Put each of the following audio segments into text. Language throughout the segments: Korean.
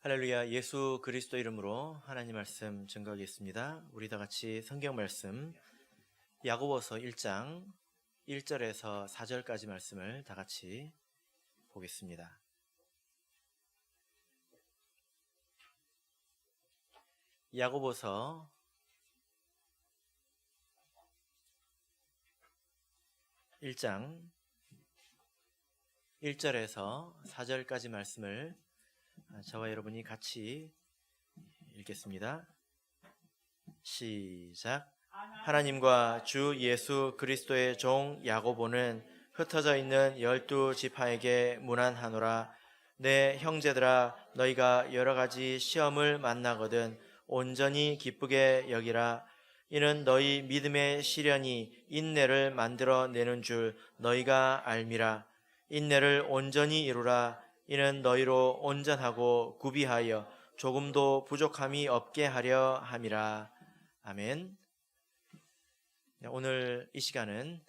할렐루야. 예수 그리스도 이름으로 하나님 말씀 증거하겠습니다. 우리 다 같이 성경 말씀 야고보서 1장 1절에서 4절까지 말씀을 다 같이 보겠습니다. 야고보서 1장 1절에서 4절까지 말씀을 저와 여러분이 같이 읽겠습니다. 시작. 하나님과 주 예수 그리스도의 종 야고보는 흩어져 있는 12지파에게 문안하노라. 내 형제들아, 너희가 여러 가지 시험을 만나거든 온전히 기쁘게 여기라. 이는 너희 믿음의 시련이 인내를 만들어내는 줄 너희가 알미라. 인내를 온전히 이루라. 이는 너희로 온전하고 구비하여 조금도 부족함이 없게 하려 함이라. 아멘. 오늘 이 시간은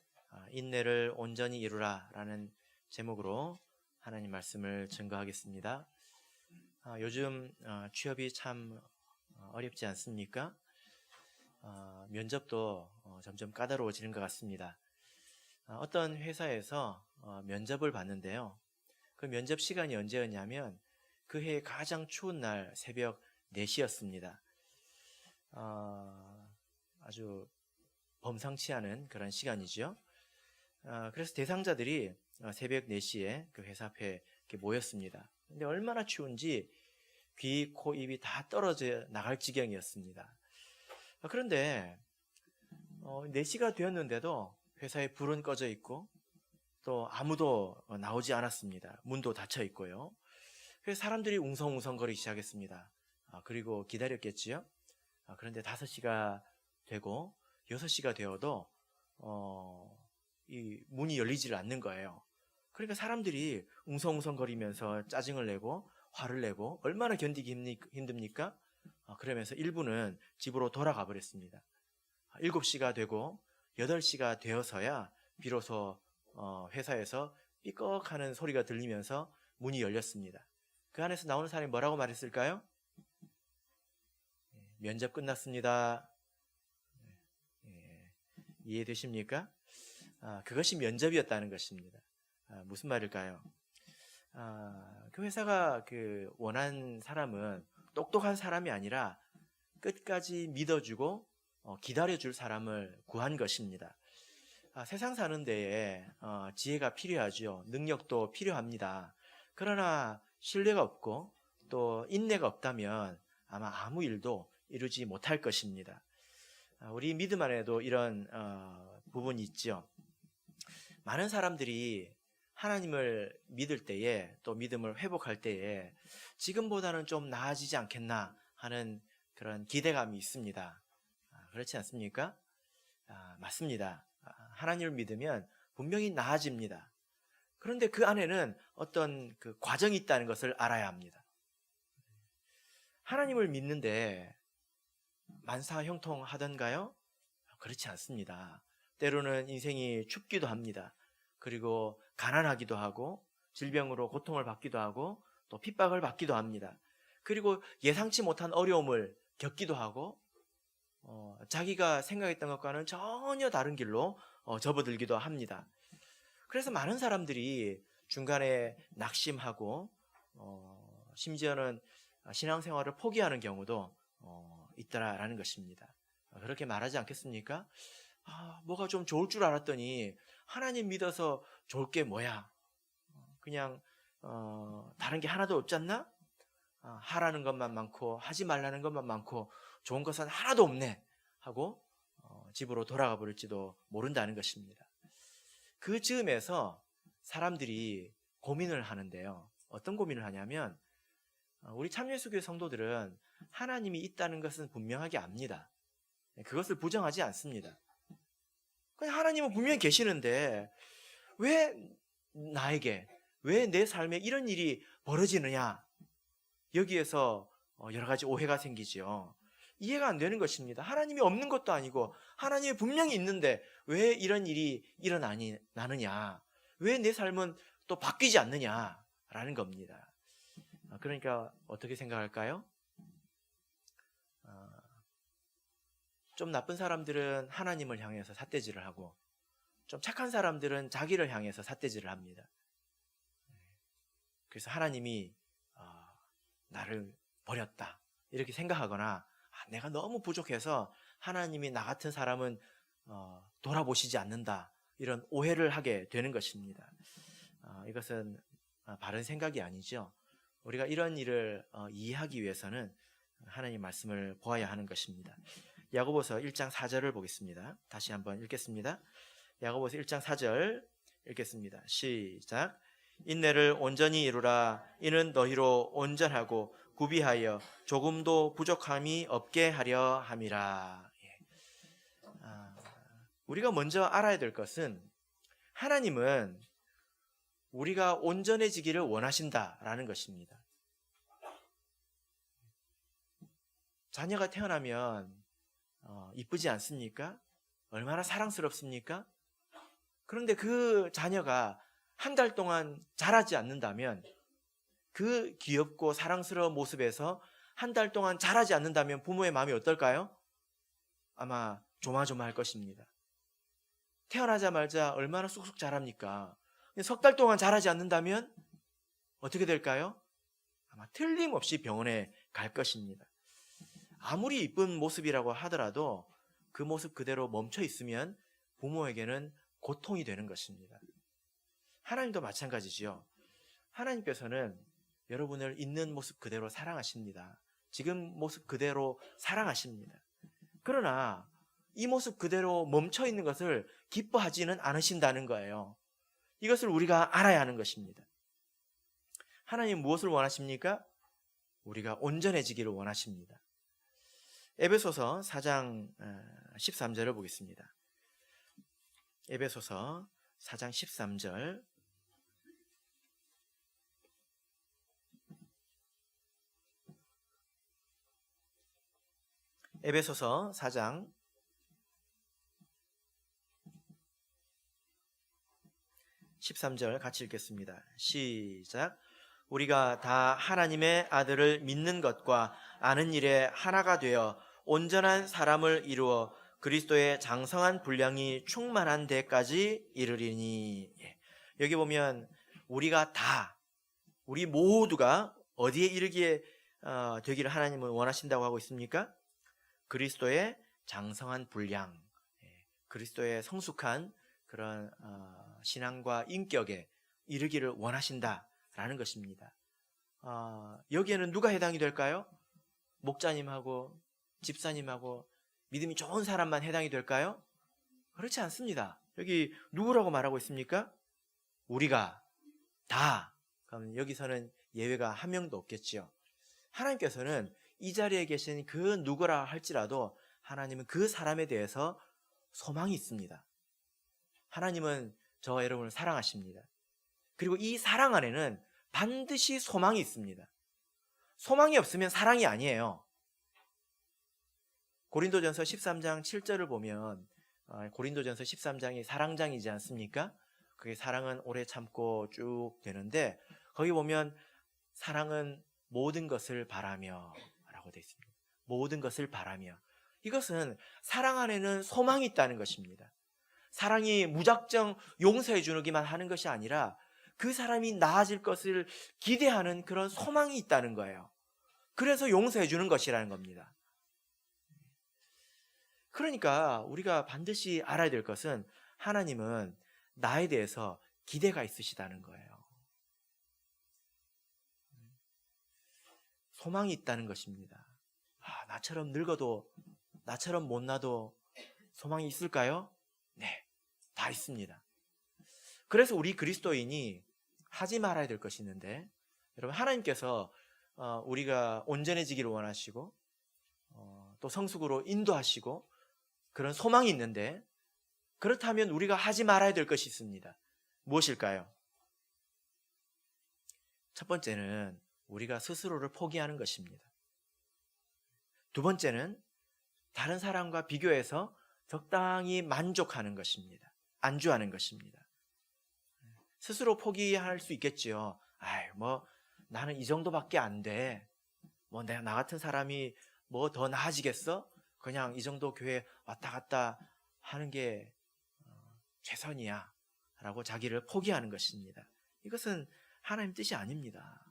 인내를 온전히 이루라 라는 제목으로 하나님 말씀을 증거하겠습니다. 요즘 취업이 참 어렵지 않습니까? 면접도 점점 까다로워지는 것 같습니다. 어떤 회사에서 면접을 봤는데요. 그 면접 시간이 언제였냐면 그 해의 가장 추운 날 새벽 4시였습니다. 아주 범상치 않은 그런 시간이죠. 그래서 대상자들이 새벽 4시에 그 회사 앞에 이렇게 모였습니다. 근데 얼마나 추운지 귀, 코, 입이 다 떨어져 나갈 지경이었습니다. 그런데 4시가 되었는데도 회사에 불은 꺼져 있고 또 아무도 나오지 않았습니다. 문도 닫혀 있고요. 그래서 사람들이 웅성웅성거리기 시작했습니다. 그리고 기다렸겠지요. 그런데 5시가 되고 6시가 되어도 이 문이 열리질 않는 거예요. 그러니까 사람들이 웅성웅성거리면서 짜증을 내고 화를 내고 얼마나 견디기 힘듭니까? 그러면서 일부는 집으로 돌아가 버렸습니다. 7시가 되고 8시가 되어서야 비로소 회사에서 삐걱하는 소리가 들리면서 문이 열렸습니다. 그 안에서 나오는 사람이 뭐라고 말했을까요? 면접 끝났습니다. 이해되십니까? 그것이 면접이었다는 것입니다. 무슨 말일까요? 그 회사가 원한 사람은 똑똑한 사람이 아니라 끝까지 믿어주고 기다려줄 사람을 구한 것입니다. 세상 사는 데에 지혜가 필요하죠. 능력도 필요합니다. 그러나 신뢰가 없고 또 인내가 없다면 아마 아무 일도 이루지 못할 것입니다. 우리 믿음 안에도 이런 부분이 있죠. 많은 사람들이 하나님을 믿을 때에 또 믿음을 회복할 때에 지금보다는 좀 나아지지 않겠나 하는 그런 기대감이 있습니다. 그렇지 않습니까? 맞습니다. 하나님을 믿으면 분명히 나아집니다. 그런데 그 안에는 어떤 그 과정이 있다는 것을 알아야 합니다. 하나님을 믿는데 만사형통하던가요? 그렇지 않습니다. 때로는 인생이 춥기도 합니다. 그리고 가난하기도 하고 질병으로 고통을 받기도 하고 또 핍박을 받기도 합니다. 그리고 예상치 못한 어려움을 겪기도 하고 자기가 생각했던 것과는 전혀 다른 길로 접어들기도 합니다. 그래서 많은 사람들이 중간에 낙심하고 심지어는 신앙생활을 포기하는 경우도 있다라는 것입니다. 그렇게 말하지 않겠습니까? 뭐가 좀 좋을 줄 알았더니 하나님 믿어서 좋을 게 뭐야? 그냥 다른 게 하나도 없지 않나? 하라는 것만 많고 하지 말라는 것만 많고 좋은 것은 하나도 없네 하고 집으로 돌아가 버릴지도 모른다는 것입니다. 그 즈음에서 사람들이 고민을 하는데요. 어떤 고민을 하냐면 우리 참예수교회 성도들은 하나님이 있다는 것은 분명하게 압니다. 그것을 부정하지 않습니다. 하나님은 분명히 계시는데 왜 나에게, 왜 내 삶에 이런 일이 벌어지느냐? 여기에서 여러 가지 오해가 생기죠. 이해가 안 되는 것입니다. 하나님이 없는 것도 아니고 하나님이 분명히 있는데 왜 이런 일이 일어나느냐? 왜 내 삶은 또 바뀌지 않느냐라는 겁니다. 그러니까 어떻게 생각할까요? 좀 나쁜 사람들은 하나님을 향해서 삿대질을 하고, 좀 착한 사람들은 자기를 향해서 삿대질을 합니다. 그래서 하나님이 나를 버렸다 이렇게 생각하거나, 내가 너무 부족해서 하나님이 나 같은 사람은 돌아보시지 않는다, 이런 오해를 하게 되는 것입니다. 이것은 바른 생각이 아니죠. 우리가 이런 일을 이해하기 위해서는 하나님 말씀을 보아야 하는 것입니다. 야고보서 1장 4절을 보겠습니다. 다시 한번 읽겠습니다. 야고보서 1장 4절 읽겠습니다. 시작. 인내를 온전히 이루라. 이는 너희로 온전하고 구비하여 조금도 부족함이 없게 하려 함이라. 우리가 먼저 알아야 될 것은, 하나님은 우리가 온전해지기를 원하신다라는 것입니다. 자녀가 태어나면 이쁘지 않습니까? 얼마나 사랑스럽습니까? 그런데 그 자녀가 한 달 동안 자라지 않는다면, 그 귀엽고 사랑스러운 모습에서 한 달 동안 자라지 않는다면 부모의 마음이 어떨까요? 아마 조마조마할 것입니다. 태어나자마자 얼마나 쑥쑥 자랍니까? 석 달 동안 자라지 않는다면 어떻게 될까요? 아마 틀림없이 병원에 갈 것입니다. 아무리 이쁜 모습이라고 하더라도 그 모습 그대로 멈춰 있으면 부모에게는 고통이 되는 것입니다. 하나님도 마찬가지지요. 하나님께서는 여러분을 있는 모습 그대로 사랑하십니다. 지금 모습 그대로 사랑하십니다. 그러나 이 모습 그대로 멈춰 있는 것을 기뻐하지는 않으신다는 거예요. 이것을 우리가 알아야 하는 것입니다. 하나님 무엇을 원하십니까? 우리가 온전해지기를 원하십니다. 에베소서 4장 13절을 보겠습니다. 에베소서 4장 13절. 에베소서 4장 13절 같이 읽겠습니다. 시작. 우리가 다 하나님의 아들을 믿는 것과 아는 일에 하나가 되어 온전한 사람을 이루어 그리스도의 장성한 분량이 충만한 데까지 이르리니. 여기 보면 우리가 다, 우리 모두가 어디에 이르기에 되기를 하나님은 원하신다고 하고 있습니까? 그리스도의 장성한 분량, 그리스도의 성숙한 그런 신앙과 인격에 이르기를 원하신다라는 것입니다. 여기에는 누가 해당이 될까요? 목자님하고 집사님하고 믿음이 좋은 사람만 해당이 될까요? 그렇지 않습니다. 여기 누구라고 말하고 있습니까? 우리가 다. 그럼 여기서는 예외가 한 명도 없겠지요. 하나님께서는 이 자리에 계신 그 누구라 할지라도 하나님은 그 사람에 대해서 소망이 있습니다. 하나님은 저와 여러분을 사랑하십니다. 그리고 이 사랑 안에는 반드시 소망이 있습니다. 소망이 없으면 사랑이 아니에요. 고린도전서 13장 7절을 보면, 고린도전서 13장이 사랑장이지 않습니까? 그게 사랑은 오래 참고 쭉 되는데, 거기 보면 사랑은 모든 것을 바라며 라고 되어 있습니다. 모든 것을 바라며. 이것은 사랑 안에는 소망이 있다는 것입니다. 사랑이 무작정 용서해 주기만 하는 것이 아니라 그 사람이 나아질 것을 기대하는 그런 소망이 있다는 거예요. 그래서 용서해 주는 것이라는 겁니다. 그러니까 우리가 반드시 알아야 될 것은, 하나님은 나에 대해서 기대가 있으시다는 거예요. 소망이 있다는 것입니다. 나처럼 늙어도, 나처럼 못나도 소망이 있을까요? 네, 다 있습니다. 그래서 우리 그리스도인이 하지 말아야 될 것이 있는데, 여러분, 하나님께서 우리가 온전해지기를 원하시고 또 성숙으로 인도하시고 그런 소망이 있는데, 그렇다면 우리가 하지 말아야 될 것이 있습니다. 무엇일까요? 첫 번째는 우리가 스스로를 포기하는 것입니다. 두 번째는 다른 사람과 비교해서 적당히 만족하는 것입니다. 안주하는 것입니다. 스스로 포기할 수 있겠지요. 나는 이 정도밖에 안 돼. 뭐 나 같은 사람이 뭐 더 나아지겠어? 그냥 이 정도 교회 왔다 갔다 하는 게 최선이야 라고 자기를 포기하는 것입니다. 이것은 하나님 뜻이 아닙니다.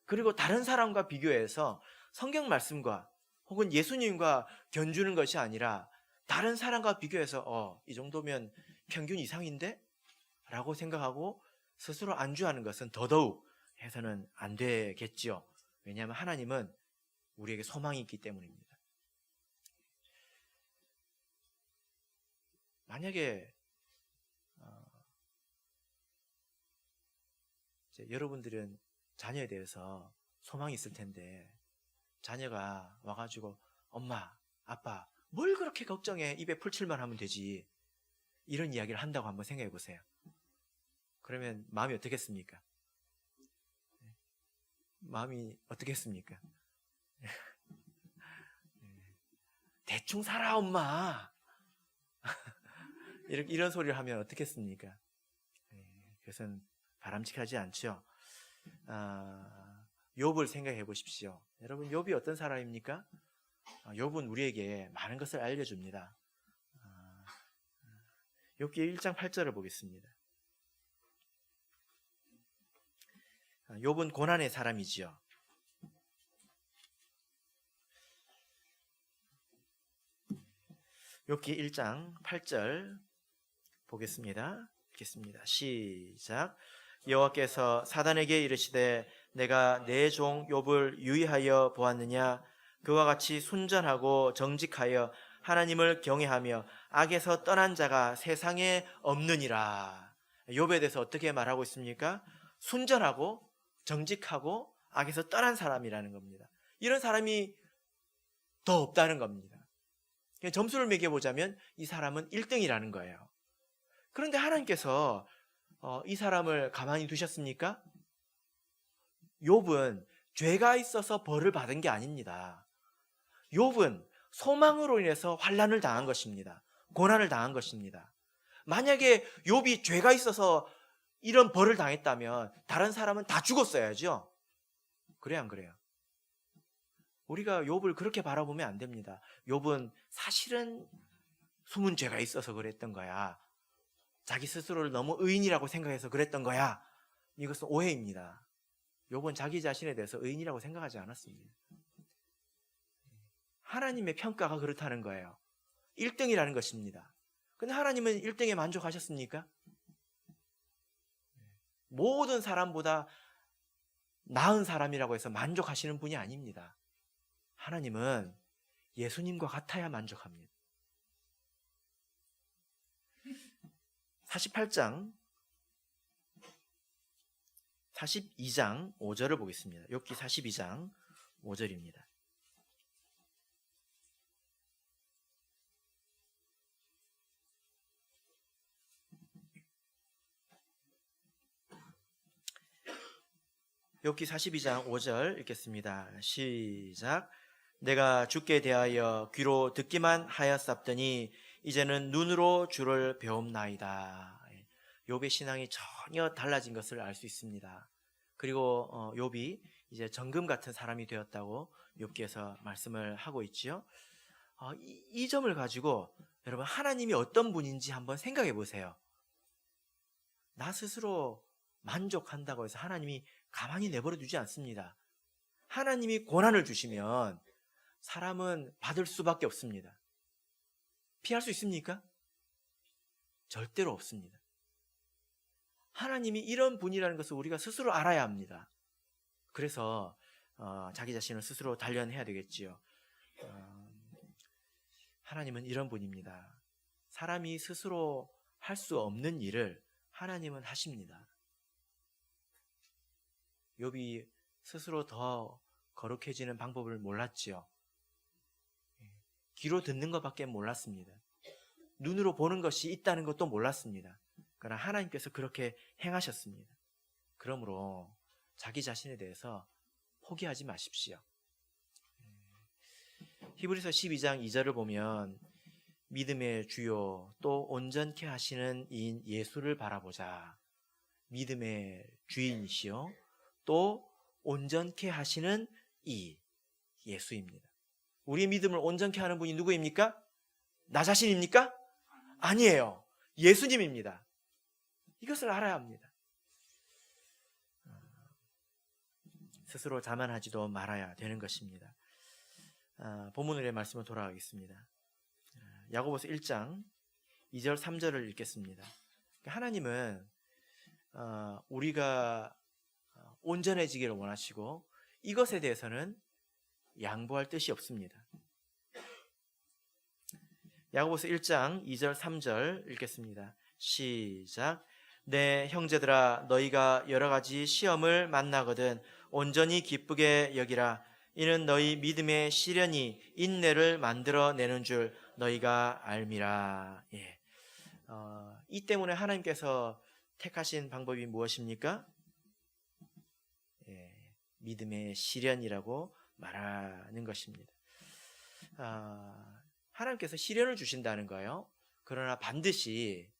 그리고 다른 사람과 비교해서 성경 말씀과 혹은 예수님과 견주는 것이 아니라 다른 사람과 비교해서 이 정도면 평균 이상인데? 라고 생각하고 스스로 안주하는 것은 더더욱 해서는 안 되겠지요. 왜냐하면 하나님은 우리에게 소망이 있기 때문입니다. 만약에 이제 여러분들은 자녀에 대해서 소망이 있을 텐데 자녀가 와가지고 엄마, 아빠 뭘 그렇게 걱정해? 입에 풀칠만 하면 되지. 이런 이야기를 한다고 한번 생각해 보세요. 그러면 마음이 어떻겠습니까? 마음이 어떻겠습니까? 대충 살아 엄마. 이런 소리를 하면 어떻겠습니까? 그것은 바람직하지 않죠. 욥을 생각해 보십시오. 여러분 욥이 어떤 사람입니까? 욥은 우리에게 많은 것을 알려줍니다. 욥기 1장 8절을 보겠습니다. 욥은 고난의 사람이지요. 욥기 1장 8절 보겠습니다. 읽겠습니다. 시작. 여호와께서 사단에게 이르시되 내가 내 종 욥을 유의하여 보았느냐? 그와 같이 순전하고 정직하여 하나님을 경외하며 악에서 떠난 자가 세상에 없느니라. 욥에 대해서 어떻게 말하고 있습니까? 순전하고 정직하고 악에서 떠난 사람이라는 겁니다. 이런 사람이 더 없다는 겁니다. 점수를 매겨보자면 이 사람은 1등이라는 거예요. 그런데 하나님께서 이 사람을 가만히 두셨습니까? 욥은 죄가 있어서 벌을 받은 게 아닙니다. 욥은 소망으로 인해서 환난을 당한 것입니다. 고난을 당한 것입니다. 만약에 욥이 죄가 있어서 이런 벌을 당했다면 다른 사람은 다 죽었어야죠. 그래요, 안 그래요? 우리가 욥을 그렇게 바라보면 안 됩니다. 욥은 사실은 숨은 죄가 있어서 그랬던 거야. 자기 스스로를 너무 의인이라고 생각해서 그랬던 거야. 이것은 오해입니다. 욥은 자기 자신에 대해서 의인이라고 생각하지 않았습니다. 하나님의 평가가 그렇다는 거예요. 1등이라는 것입니다. 근데 하나님은 1등에 만족하셨습니까? 모든 사람보다 나은 사람이라고 해서 만족하시는 분이 아닙니다. 하나님은 예수님과 같아야 만족합니다. 42장 5절을 보겠습니다. 욥기 42장 5절입니다. 욥기 42장 5절 읽겠습니다. 시작. 내가 주께 대하여 귀로 듣기만 하였사더니 이제는 눈으로 주를 배움나이다. 욥의 신앙이 전혀 달라진 것을 알 수 있습니다. 그리고 욥이 이제 정금 같은 사람이 되었다고 욥기에서 말씀을 하고 있지요. 이 점을 가지고 여러분 하나님이 어떤 분인지 한번 생각해 보세요. 나 스스로 만족한다고 해서 하나님이 가만히 내버려 두지 않습니다. 하나님이 고난을 주시면 사람은 받을 수밖에 없습니다. 피할 수 있습니까? 절대로 없습니다. 하나님이 이런 분이라는 것을 우리가 스스로 알아야 합니다. 그래서 자기 자신을 스스로 단련해야 되겠지요. 하나님은 이런 분입니다. 사람이 스스로 할 수 없는 일을 하나님은 하십니다. 욥이 스스로 더 거룩해지는 방법을 몰랐지요. 귀로 듣는 것밖에 몰랐습니다. 눈으로 보는 것이 있다는 것도 몰랐습니다. 그러나 하나님께서 그렇게 행하셨습니다. 그러므로 자기 자신에 대해서 포기하지 마십시오. 히브리서 12장 2절을 보면 믿음의 주요 또 온전케 하시는 이인 예수를 바라보자. 믿음의 주인이시요 또 온전케 하시는 이 예수입니다. 우리의 믿음을 온전케 하는 분이 누구입니까? 나 자신입니까? 아니에요. 예수님입니다. 이것을 알아야 합니다. 스스로 자만하지도 말아야 되는 것입니다. 본문의 말씀으로 돌아가겠습니다. 야고보서 1장 2절 3절을 읽겠습니다. 하나님은 우리가 온전해지기를 원하시고 이것에 대해서는 양보할 뜻이 없습니다. 야고보서 1장 2절 3절 읽겠습니다. 시작. 내 형제들아 너희가 여러 가지 시험을 만나거든 온전히 기쁘게 여기라. 이는 너희 믿음의 시련이 인내를 만들어내는 줄 너희가 알미라. 예. 이 때문에 하나님께서 택하신 방법이 무엇입니까? 예, 믿음의 시련이라고 말하는 것입니다. 하나님께서 시련을 주신다는 거예요. 그러나 반드시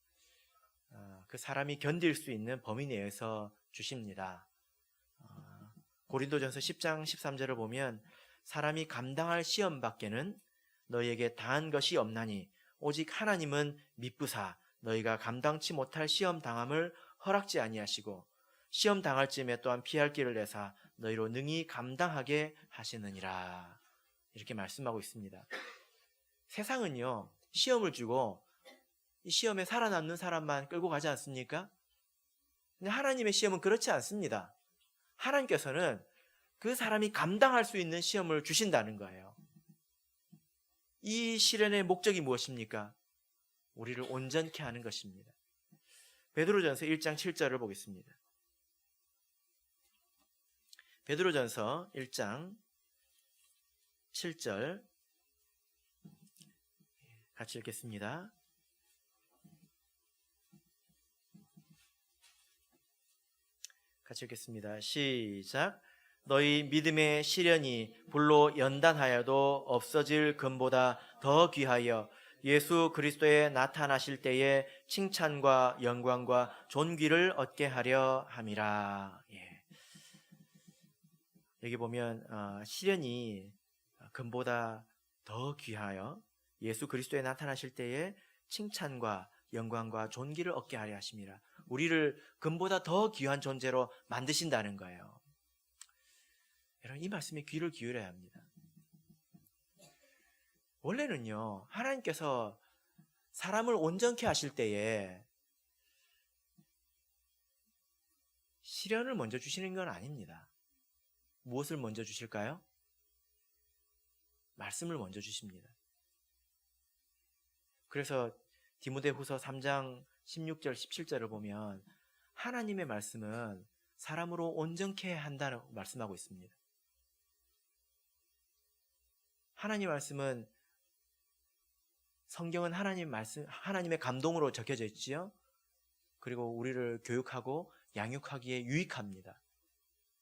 그 사람이 견딜 수 있는 범위 내에서 주십니다. 고린도전서 10장 13절을 보면 사람이 감당할 시험 밖에는 너희에게 다한 것이 없나니 오직 하나님은 미쁘사 너희가 감당치 못할 시험 당함을 허락지 아니하시고 시험 당할 쯤에 또한 피할 길을 내사 너희로 능히 감당하게 하시느니라. 이렇게 말씀하고 있습니다. 세상은요 시험을 주고 이 시험에 살아남는 사람만 끌고 가지 않습니까? 근데 하나님의 시험은 그렇지 않습니다. 하나님께서는 그 사람이 감당할 수 있는 시험을 주신다는 거예요. 이 시련의 목적이 무엇입니까? 우리를 온전케 하는 것입니다. 베드로전서 1장 7절을 보겠습니다. 베드로전서 1장 7절 같이 읽겠습니다. 같이 읽겠습니다. 시작. 너희 믿음의 시련이 불로 연단하여도 없어질 금보다 더 귀하여 예수 그리스도에 나타나실 때에 칭찬과 영광과 존귀를 얻게 하려 함이라. 예. 여기 보면 시련이 금보다 더 귀하여 예수 그리스도에 나타나실 때에 칭찬과 영광과 존귀를 얻게 하려 하심이라. 우리를 금보다 더 귀한 존재로 만드신다는 거예요. 여러분 이 말씀에 귀를 기울여야 합니다. 원래는요 하나님께서 사람을 온전케 하실 때에 시련을 먼저 주시는 건 아닙니다. 무엇을 먼저 주실까요? 말씀을 먼저 주십니다. 그래서 디모데후서 3장 16절 17절을 보면 하나님의 말씀은 사람으로 온전케 한다고 말씀하고 있습니다. 하나님의 말씀은 성경은 하나님의 감동으로 적혀져 있지요. 그리고 우리를 교육하고 양육하기에 유익합니다.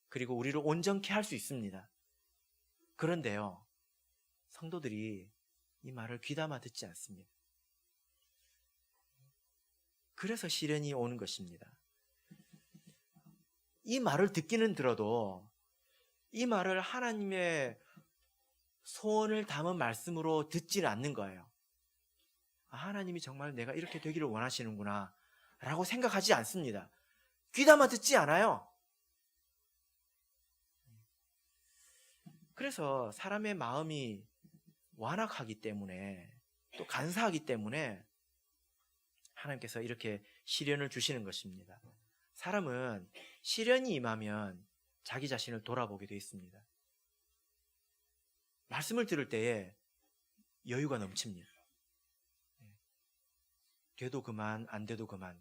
그리고 우리를 온전케 할 수 있습니다. 그런데요, 성도들이 이 말을 귀담아 듣지 않습니다. 그래서 시련이 오는 것입니다. 이 말을 듣기는 들어도 이 말을 하나님의 소원을 담은 말씀으로 듣지는 않는 거예요. 하나님이 정말 내가 이렇게 되기를 원하시는구나 라고 생각하지 않습니다. 귀담아 듣지 않아요. 그래서 사람의 마음이 완악하기 때문에 또 간사하기 때문에 하나님께서 이렇게 시련을 주시는 것입니다. 사람은 시련이 임하면 자기 자신을 돌아보게 되어 있습니다. 말씀을 들을 때에 여유가 넘칩니다. 돼도 그만, 안 돼도 그만.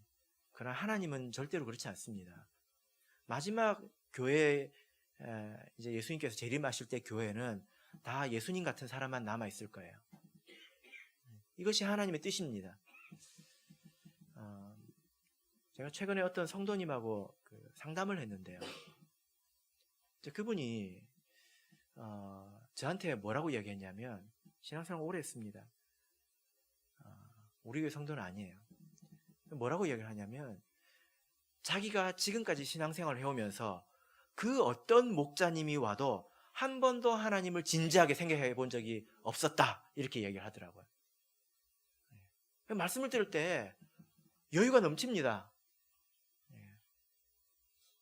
그러나 하나님은 절대로 그렇지 않습니다. 마지막 교회 이제 예수님께서 재림하실 때 교회는 다 예수님 같은 사람만 남아 있을 거예요. 이것이 하나님의 뜻입니다. 제가 최근에 어떤 성도님하고 상담을 했는데요. 그분이 저한테 뭐라고 이야기했냐면 신앙생활 오래 했습니다. 우리 교회 성도는 아니에요. 뭐라고 이야기를 하냐면 자기가 지금까지 신앙생활을 해오면서 그 어떤 목자님이 와도 한 번도 하나님을 진지하게 생각해 본 적이 없었다, 이렇게 얘기를 하더라고요. 말씀을 들을 때 여유가 넘칩니다.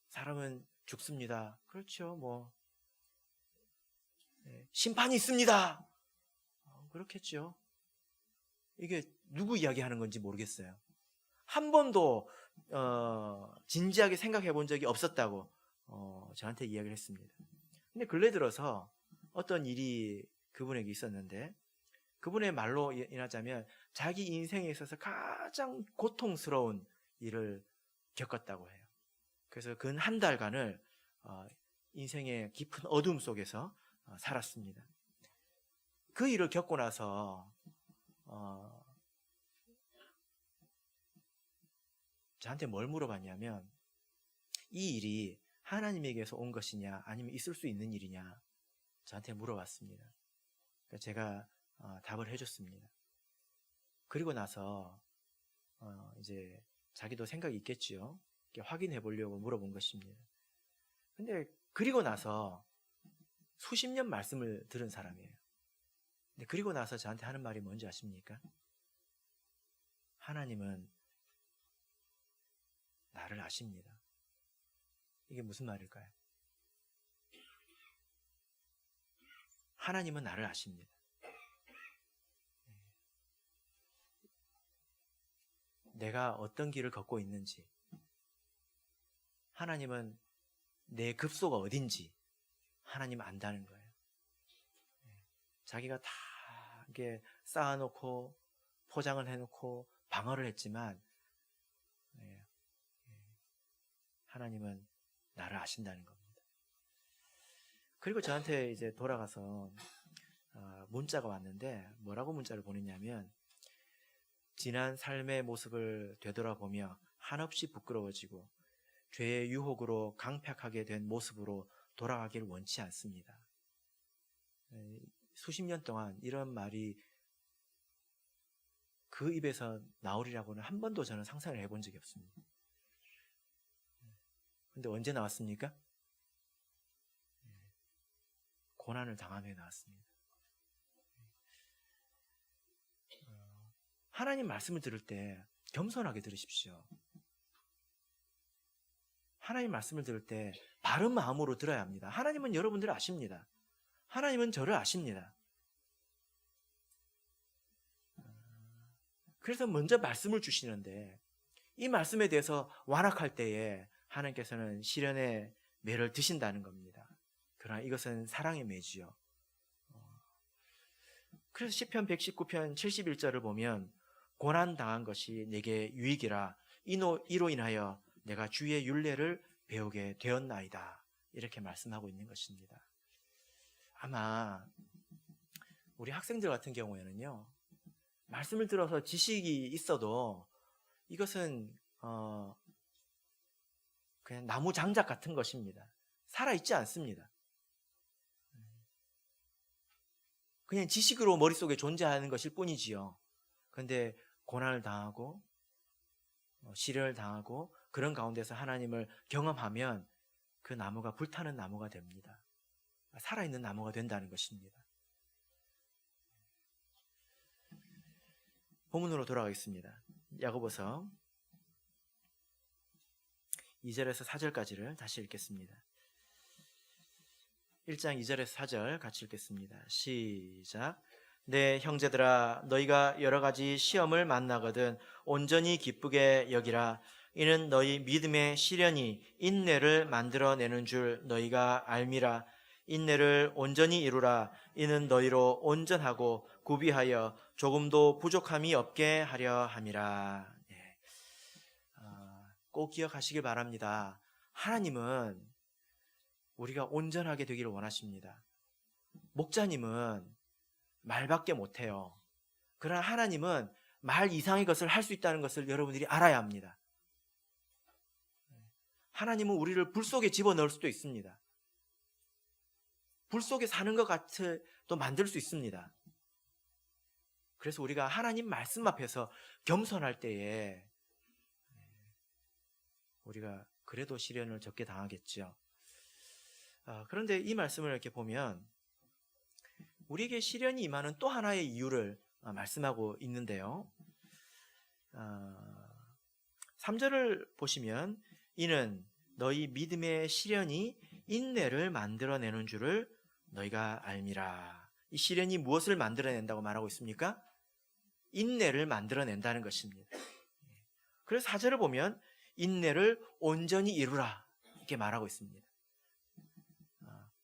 사람은 죽습니다. 그렇죠. 뭐 심판이 있습니다. 그렇겠죠. 이게 누구 이야기하는 건지 모르겠어요. 한 번도 진지하게 생각해 본 적이 없었다고 저한테 이야기를 했습니다. 근데 근래 들어서 어떤 일이 그분에게 있었는데, 그분의 말로 인하자면 자기 인생에 있어서 가장 고통스러운 일을 겪었다고 해요. 그래서 근 한 달간을 인생의 깊은 어둠 속에서 살았습니다. 그 일을 겪고 나서 저한테 뭘 물어봤냐면, 이 일이 하나님에게서 온 것이냐 아니면 있을 수 있는 일이냐 저한테 물어봤습니다. 그러니까 제가 답을 해줬습니다. 그리고 나서 이제 자기도 생각이 있겠지요. 확인해 보려고 물어본 것입니다. 근데 그리고 나서 수십 년 말씀을 들은 사람이에요. 근데 그리고 나서 저한테 하는 말이 뭔지 아십니까? 하나님은 나를 아십니다. 이게 무슨 말일까요? 하나님은 나를 아십니다. 내가 어떤 길을 걷고 있는지, 하나님은 내 급소가 어딘지 하나님은 안다는 거예요. 자기가 다 이렇게 쌓아놓고 포장을 해놓고 방어를 했지만 하나님은 나를 아신다는 겁니다. 그리고 저한테 이제 돌아가서 문자가 왔는데, 뭐라고 문자를 보냈냐면, 지난 삶의 모습을 되돌아보며 한없이 부끄러워지고 죄의 유혹으로 강팍하게 된 모습으로 돌아가기를 원치 않습니다. 수십 년 동안 이런 말이 그 입에서 나오리라고는 한 번도 저는 상상을 해본 적이 없습니다. 근데 언제 나왔습니까? 고난을 당하며 나왔습니다. 하나님 말씀을 들을 때 겸손하게 들으십시오. 하나님 말씀을 들을 때 바른 마음으로 들어야 합니다. 하나님은 여러분들을 아십니다. 하나님은 저를 아십니다. 그래서 먼저 말씀을 주시는데, 이 말씀에 대해서 완악할 때에 하나님께서는 시련의 매를 드신다는 겁니다. 그러나 이것은 사랑의 매지요. 그래서 시편 119편 71절을 보면, 고난당한 것이 내게 유익이라 이로 인하여 내가 주의 율례를 배우게 되었나이다, 이렇게 말씀하고 있는 것입니다. 아마 우리 학생들 같은 경우에는요, 말씀을 들어서 지식이 있어도 이것은 그냥 나무 장작 같은 것입니다. 살아있지 않습니다. 그냥 지식으로 머릿속에 존재하는 것일 뿐이지요. 그런데 고난을 당하고 시련을 당하고 그런 가운데서 하나님을 경험하면 그 나무가 불타는 나무가 됩니다. 살아있는 나무가 된다는 것입니다. 본문으로 돌아가겠습니다. 야고보서 2절에서 4절까지를 다시 읽겠습니다. 1장 2절에서 4절 같이 읽겠습니다. 시작. 내 형제들아, 너희가 여러 가지 시험을 만나거든 온전히 기쁘게 여기라. 이는 너희 믿음의 시련이 인내를 만들어내는 줄 너희가 알미라. 인내를 온전히 이루라. 이는 너희로 온전하고 구비하여 조금도 부족함이 없게 하려 함이라. 꼭 기억하시길 바랍니다. 하나님은 우리가 온전하게 되기를 원하십니다. 목자님은 말밖에 못해요. 그러나 하나님은 말 이상의 것을 할 수 있다는 것을 여러분들이 알아야 합니다. 하나님은 우리를 불 속에 집어넣을 수도 있습니다. 불 속에 사는 것 같이 또 만들 수 있습니다. 그래서 우리가 하나님 말씀 앞에서 겸손할 때에 우리가 그래도 시련을 적게 당하겠죠. 그런데 이 말씀을 이렇게 보면 우리에게 시련이 임하는 또 하나의 이유를 말씀하고 있는데요. 3절을 보시면 이는 너희 믿음의 시련이 인내를 만들어내는 줄을 너희가 알미라. 이 시련이 무엇을 만들어낸다고 말하고 있습니까? 인내를 만들어낸다는 것입니다. 그래서 4절을 보면 인내를 온전히 이루라 이렇게 말하고 있습니다.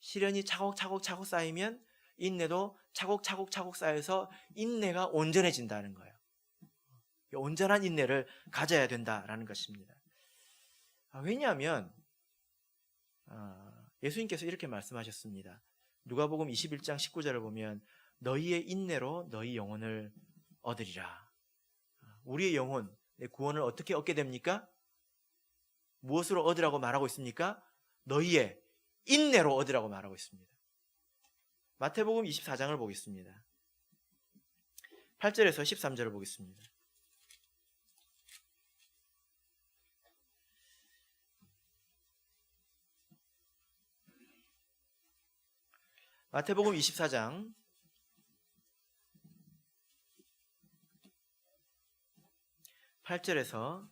시련이 차곡차곡 쌓이면 인내도 차곡차곡 쌓여서 인내가 온전해진다는 거예요. 온전한 인내를 가져야 된다라는 것입니다. 왜냐하면 예수님께서 이렇게 말씀하셨습니다. 누가복음 21장 19절을 보면 너희의 인내로 너희 영혼을 얻으리라. 우리의 영혼, 내 구원을 어떻게 얻게 됩니까? 무엇으로 얻으라고 말하고 있습니까? 너희의 인내로 얻으라고 말하고 있습니다. 마태복음 24장을 보겠습니다. 8절에서 13절을 보겠습니다. 마태복음 24장 8절에서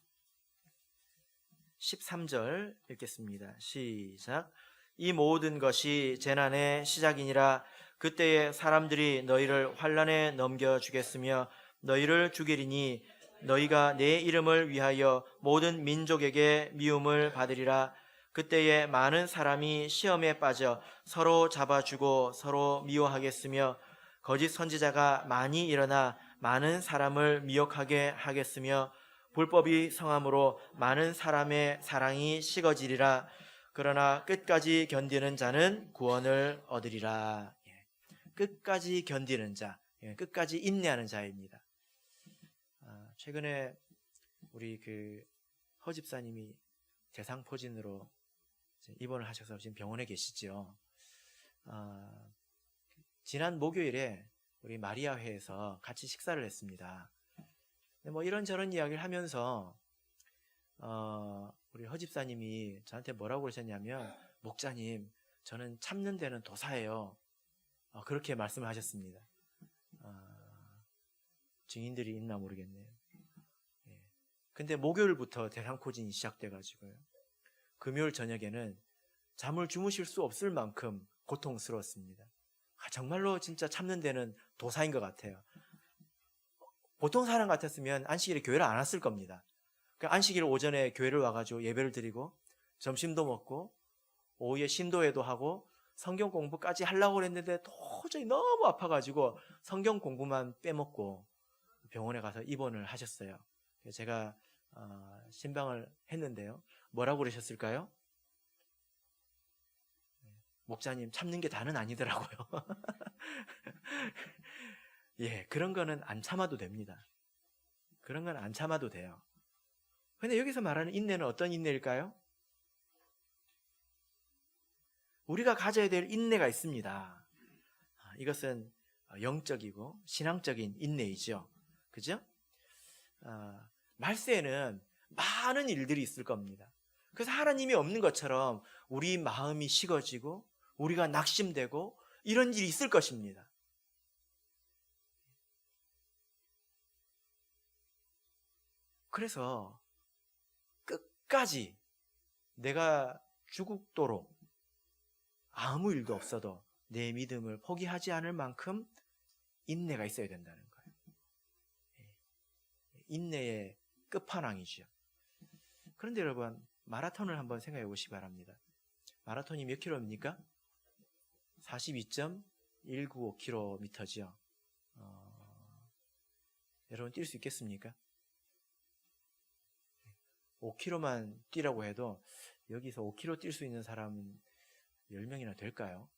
13절 읽겠습니다. 시작. 이 모든 것이 재난의 시작이니라. 그때에 사람들이 너희를 환난에 넘겨주겠으며 너희를 죽이리니 너희가 내 이름을 위하여 모든 민족에게 미움을 받으리라. 그때에 많은 사람이 시험에 빠져 서로 잡아주고 서로 미워하겠으며 거짓 선지자가 많이 일어나 많은 사람을 미혹하게 하겠으며 불법이 성함으로 많은 사람의 사랑이 식어지리라. 그러나 끝까지 견디는 자는 구원을 얻으리라. 끝까지 견디는 자, 끝까지 인내하는 자입니다. 최근에 우리 허 집사님이 대상포진으로 입원을 하셔서 지금 병원에 계시죠. 지난 목요일에 우리 마리아회에서 같이 식사를 했습니다. 뭐 이런저런 이야기를 하면서 우리 허 집사님이 저한테 뭐라고 그러셨냐면, 목자님, 저는 참는 데는 도사예요. 그렇게 말씀을 하셨습니다. 증인들이 있나 모르겠네요. 근데 목요일부터 대상포진이 시작돼가지고요. 금요일 저녁에는 잠을 주무실 수 없을 만큼 고통스러웠습니다. 정말로 진짜 참는 데는 도사인 것 같아요. 보통 사람 같았으면 안식일에 교회를 안 왔을 겁니다. 안식일 오전에 교회를 와가지고 예배를 드리고 점심도 먹고 오후에 신도회도 하고 성경 공부까지 하려고 했는데 도저히 너무 아파가지고 성경 공부만 빼먹고 병원에 가서 입원을 하셨어요. 제가 신방을 했는데요. 뭐라고 그러셨을까요? 목자님, 참는 게 다는 아니더라고요. 그런 거는 안 참아도 됩니다. 그런 건 안 참아도 돼요. 근데 여기서 말하는 인내는 어떤 인내일까요? 우리가 가져야 될 인내가 있습니다. 이것은 영적이고 신앙적인 인내이죠. 그죠? 말세에는 많은 일들이 있을 겁니다. 그래서 하나님이 없는 것처럼 우리 마음이 식어지고 우리가 낙심되고 이런 일이 있을 것입니다. 그래서 끝까지 내가 죽도록 아무 일도 없어도 내 믿음을 포기하지 않을 만큼 인내가 있어야 된다는 거예요. 인내의 끝판왕이죠. 그런데 여러분, 마라톤을 한번 생각해 보시기 바랍니다. 마라톤이 몇 킬로입니까? 42.195km죠. 여러분 뛸 수 있겠습니까? 5km만 뛰라고 해도 여기서 5km 뛸 수 있는 사람은 10명이나 될까요?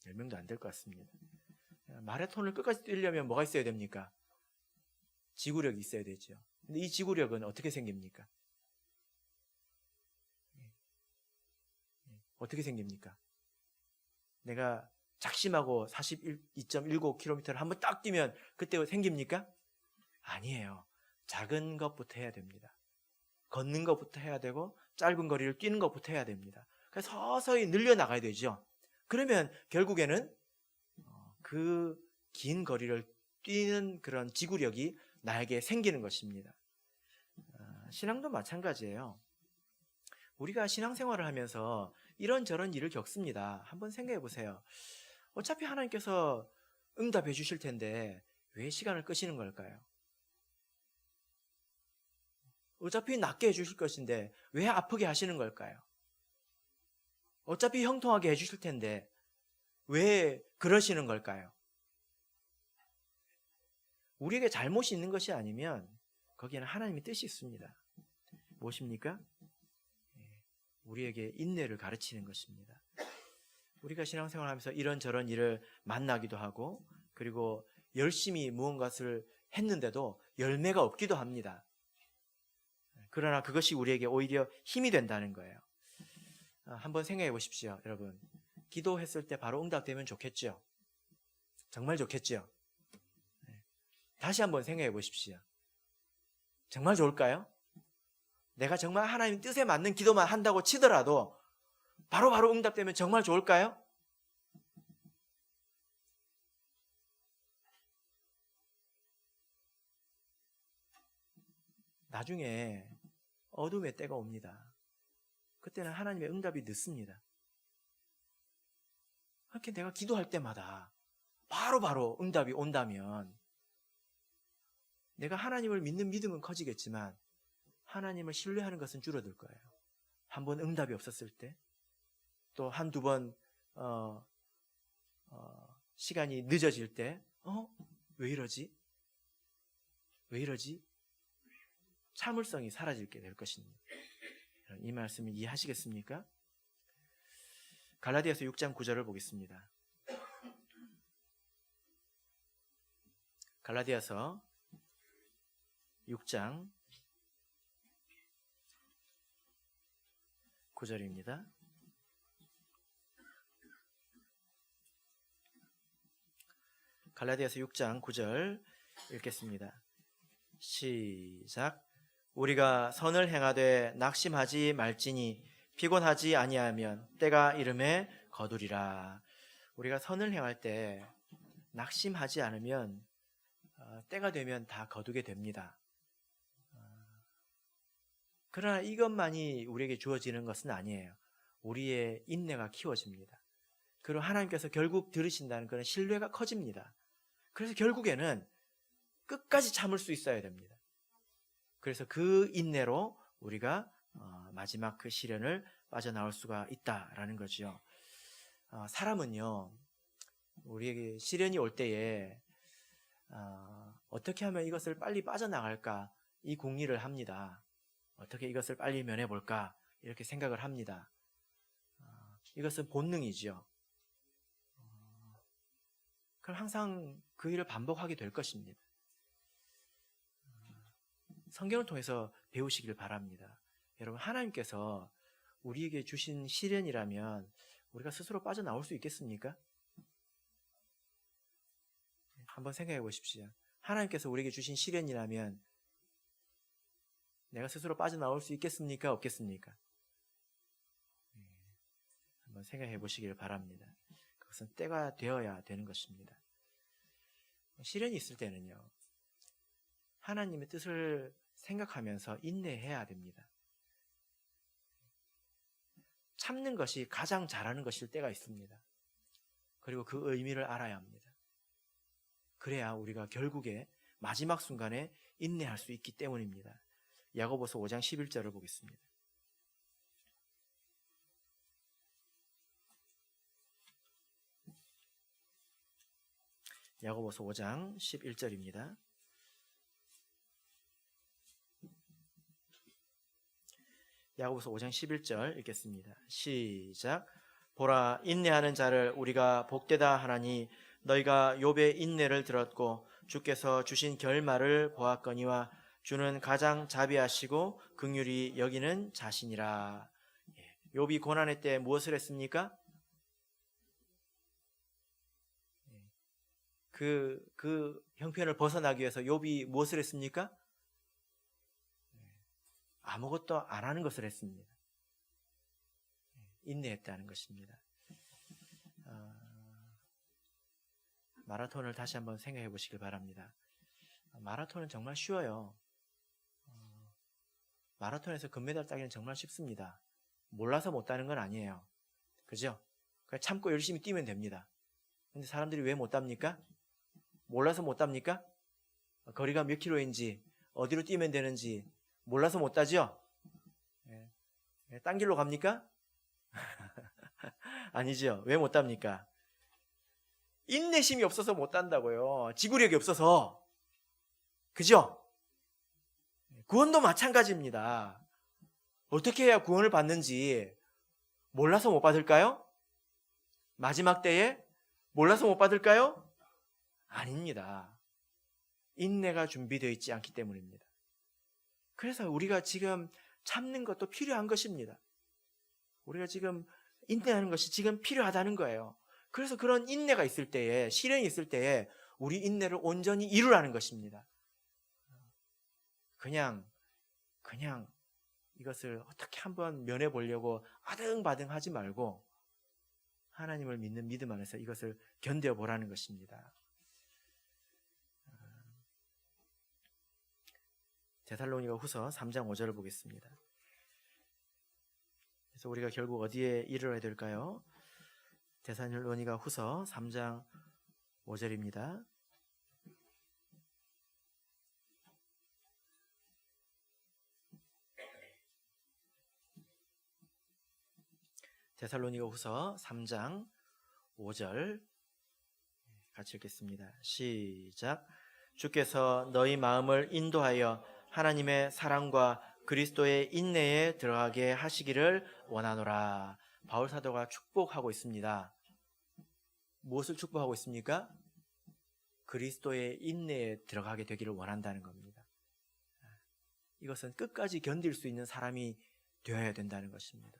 10명도 안 될 것 같습니다. 마라톤을 끝까지 뛰려면 뭐가 있어야 됩니까? 지구력이 있어야 되죠. 근데 이 지구력은 어떻게 생깁니까? 어떻게 생깁니까? 내가 작심하고 42.195km를 한번 딱 뛰면 그때 생깁니까? 아니에요. 작은 것부터 해야 됩니다. 걷는 것부터 해야 되고 짧은 거리를 뛰는 것부터 해야 됩니다. 그래서 서서히 늘려나가야 되죠. 그러면 결국에는 그 긴 거리를 뛰는 그런 지구력이 나에게 생기는 것입니다. 신앙도 마찬가지예요. 우리가 신앙생활을 하면서 이런저런 일을 겪습니다. 한번 생각해 보세요. 어차피 하나님께서 응답해 주실 텐데 왜 시간을 끄시는 걸까요? 어차피 낫게 해주실 것인데 왜 아프게 하시는 걸까요? 어차피 형통하게 해주실 텐데 왜 그러시는 걸까요? 우리에게 잘못이 있는 것이 아니면 거기에는 하나님의 뜻이 있습니다. 무엇입니까? 우리에게 인내를 가르치는 것입니다. 우리가 신앙생활을 하면서 이런저런 일을 만나기도 하고 그리고 열심히 무언가를 했는데도 열매가 없기도 합니다. 그러나 그것이 우리에게 오히려 힘이 된다는 거예요. 한번 생각해 보십시오, 여러분. 기도했을 때 바로 응답되면 좋겠죠? 정말 좋겠죠? 다시 한번 생각해 보십시오. 정말 좋을까요? 내가 정말 하나님 뜻에 맞는 기도만 한다고 치더라도 바로바로 응답되면 정말 좋을까요? 나중에 어둠의 때가 옵니다. 그때는 하나님의 응답이 늦습니다. 그렇게 내가 기도할 때마다 바로바로 응답이 온다면 내가 하나님을 믿는 믿음은 커지겠지만 하나님을 신뢰하는 것은 줄어들 거예요. 한 번 응답이 없었을 때, 또 한두 번 시간이 늦어질 때, 왜 이러지? 왜 이러지? 참을성이 사라지게 될 것입니다. 이 말씀을 이해하시겠습니까? 갈라디아서 6장 9절을 보겠습니다. 갈라디아서 6장 9절입니다. 갈라디아서 6장 9절 읽겠습니다. 시작. 우리가 선을 행하되 낙심하지 말지니 피곤하지 아니하면 때가 이름에 거두리라. 우리가 선을 행할 때 낙심하지 않으면 때가 되면 다 거두게 됩니다. 그러나 이것만이 우리에게 주어지는 것은 아니에요. 우리의 인내가 키워집니다. 그리고 하나님께서 결국 들으신다는 그런 신뢰가 커집니다. 그래서 결국에는 끝까지 참을 수 있어야 됩니다. 그래서 그 인내로 우리가 마지막 그 시련을 빠져나올 수가 있다라는 거죠. 사람은요, 우리에게 시련이 올 때에 어떻게 하면 이것을 빨리 빠져나갈까 이 궁리를 합니다. 어떻게 이것을 빨리 면해볼까 이렇게 생각을 합니다. 이것은 본능이죠. 그럼 항상 그 일을 반복하게 될 것입니다. 성경을 통해서 배우시길 바랍니다. 여러분, 하나님께서 우리에게 주신 시련이라면 우리가 스스로 빠져나올 수 있겠습니까? 한번 생각해 보십시오. 하나님께서 우리에게 주신 시련이라면 내가 스스로 빠져나올 수 있겠습니까? 없겠습니까? 한번 생각해 보시길 바랍니다. 그것은 때가 되어야 되는 것입니다. 시련이 있을 때는요, 하나님의 뜻을 생각하면서 인내해야 됩니다. 참는 것이 가장 잘하는 것일 때가 있습니다. 그리고 그 의미를 알아야 합니다. 그래야 우리가 결국에 마지막 순간에 인내할 수 있기 때문입니다. 야고보서 5장 11절을 보겠습니다. 야고보서 5장 11절입니다. 야고보서 5장 11절 읽겠습니다. 시작. 보라, 인내하는 자를 우리가 복되다 하나니 너희가 욥의 인내를 들었고 주께서 주신 결말을 보았거니와 주는 가장 자비하시고 긍휼히 여기는 자신이라. 욥이 고난의 때 무엇을 했습니까? 그 형편을 벗어나기 위해서 욥이 무엇을 했습니까? 아무것도 안 하는 것을 했습니다. 인내했다는 것입니다. 마라톤을 다시 한번 생각해 보시길 바랍니다. 마라톤은 정말 쉬워요. 마라톤에서 금메달 따기는 정말 쉽습니다. 몰라서 못 따는 건 아니에요. 그죠? 그냥 참고 열심히 뛰면 됩니다. 근데 사람들이 왜 못 땁니까? 몰라서 못 땁니까? 거리가 몇 킬로인지, 어디로 뛰면 되는지 몰라서 못 따죠? 딴 길로 갑니까? 아니죠. 왜 못 땁니까? 인내심이 없어서 못 딴다고요. 지구력이 없어서. 그죠? 구원도 마찬가지입니다. 어떻게 해야 구원을 받는지 몰라서 못 받을까요? 마지막 때에 몰라서 못 받을까요? 아닙니다. 인내가 준비되어 있지 않기 때문입니다. 그래서 우리가 지금 참는 것도 필요한 것입니다. 우리가 지금 인내하는 것이 지금 필요하다는 거예요. 그래서 그런 인내가 있을 때에, 시련이 있을 때에 우리 인내를 온전히 이루라는 것입니다. 그냥 이것을 어떻게 한번 면해보려고 아등바등 하지 말고 하나님을 믿는 믿음 안에서 이것을 견뎌보라는 것입니다. 데살로니가 후서 3장 5절을 보겠습니다. 그래서 우리가 결국 어디에 이르러야 될까요? 데살로니가 후서 3장 5절입니다. 데살로니가 후서 3장 5절 같이 읽겠습니다. 시작. 주께서 너희 마음을 인도하여 하나님의 사랑과 그리스도의 인내에 들어가게 하시기를 원하노라. 바울 사도가 축복하고 있습니다. 무엇을 축복하고 있습니까? 그리스도의 인내에 들어가게 되기를 원한다는 겁니다. 이것은 끝까지 견딜 수 있는 사람이 되어야 된다는 것입니다.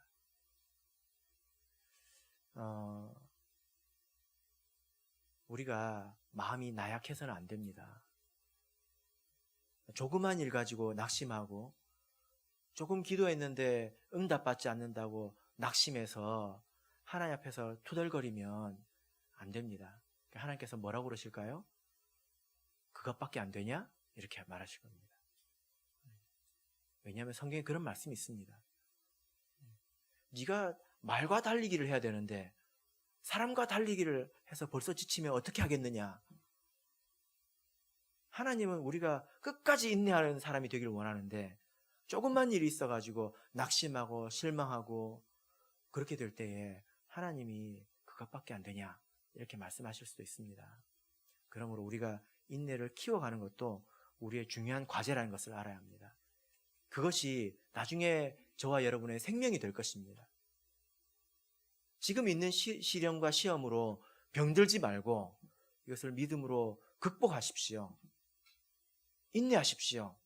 우리가 마음이 나약해서는 안 됩니다. 조그만 일 가지고 낙심하고 조금 기도했는데 응답받지 않는다고 낙심해서 하나님 앞에서 투덜거리면 안 됩니다. 하나님께서 뭐라고 그러실까요? 그것밖에 안 되냐? 이렇게 말하실 겁니다. 왜냐하면 성경에 그런 말씀이 있습니다. 네가 말과 달리기를 해야 되는데 사람과 달리기를 해서 벌써 지치면 어떻게 하겠느냐? 하나님은 우리가 끝까지 인내하는 사람이 되기를 원하는데 조금만 일이 있어가지고 낙심하고 실망하고 그렇게 될 때에 하나님이 그것밖에 안 되냐? 이렇게 말씀하실 수도 있습니다. 그러므로 우리가 인내를 키워가는 것도 우리의 중요한 과제라는 것을 알아야 합니다. 그것이 나중에 저와 여러분의 생명이 될 것입니다. 지금 있는 시련과 시험으로 병들지 말고 이것을 믿음으로 극복하십시오. 인내하십시오.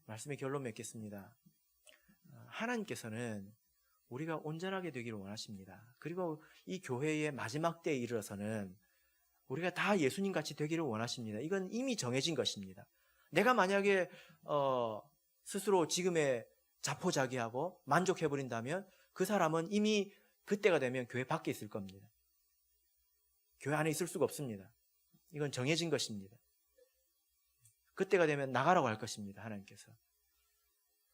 말씀의 결론 맺겠습니다. 하나님께서는 우리가 온전하게 되기를 원하십니다. 그리고 이 교회의 마지막 때에 이르러서는 우리가 다 예수님 같이 되기를 원하십니다. 이건 이미 정해진 것입니다. 내가 만약에 스스로 지금의 자포자기하고 만족해버린다면 그 사람은 이미 그때가 되면 교회 밖에 있을 겁니다. 교회 안에 있을 수가 없습니다. 이건 정해진 것입니다. 그때가 되면 나가라고 할 것입니다. 하나님께서.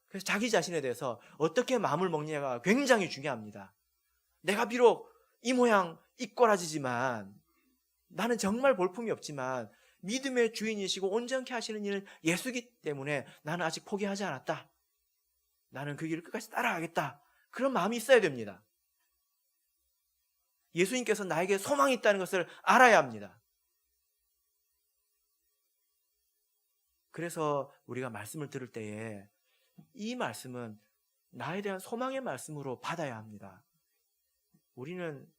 그래서 자기 자신에 대해서 어떻게 마음을 먹느냐가 굉장히 중요합니다. 내가 비록 이 모양 이 꼬라지지만 나는 정말 볼품이 없지만 믿음의 주인이시고 온전케 하시는 이는 예수이기 때문에 나는 아직 포기하지 않았다. 나는 그 길을 끝까지 따라가겠다. 그런 마음이 있어야 됩니다. 예수님께서 나에게 소망이 있다는 것을 알아야 합니다. 그래서 우리가 말씀을 들을 때에 이 말씀은 나에 대한 소망의 말씀으로 받아야 합니다. 우리는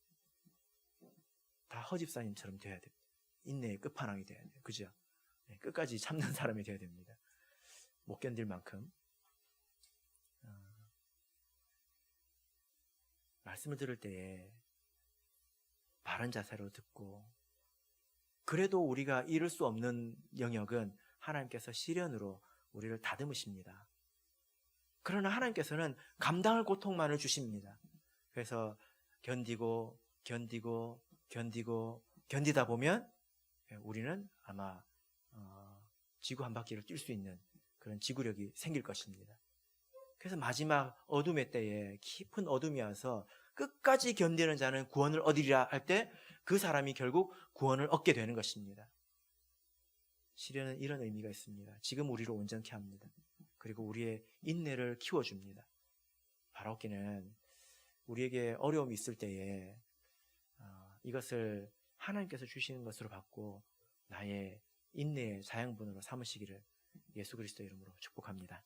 다 허집사님처럼 돼야 됩니다. 인내의 끝판왕이 돼야 돼요. 그죠? 끝까지 참는 사람이 돼야 됩니다. 못 견딜 만큼. 말씀을 들을 때에 바른 자세로 듣고 그래도 우리가 이룰 수 없는 영역은 하나님께서 시련으로 우리를 다듬으십니다. 그러나 하나님께서는 감당할 고통만을 주십니다. 그래서 견디고 견디고 견디고 견디다 보면 우리는 아마 지구 한 바퀴를 뛸 수 있는 그런 지구력이 생길 것입니다. 그래서 마지막 어둠의 때에 깊은 어둠이 와서 끝까지 견디는 자는 구원을 얻으리라 할 때 그 사람이 결국 구원을 얻게 되는 것입니다. 시련은 이런 의미가 있습니다. 지금 우리를 온전케 합니다. 그리고 우리의 인내를 키워줍니다. 바라옵기는 우리에게 어려움이 있을 때에 이것을 하나님께서 주시는 것으로 받고 나의 인내의 자양분으로 삼으시기를 예수 그리스도 이름으로 축복합니다.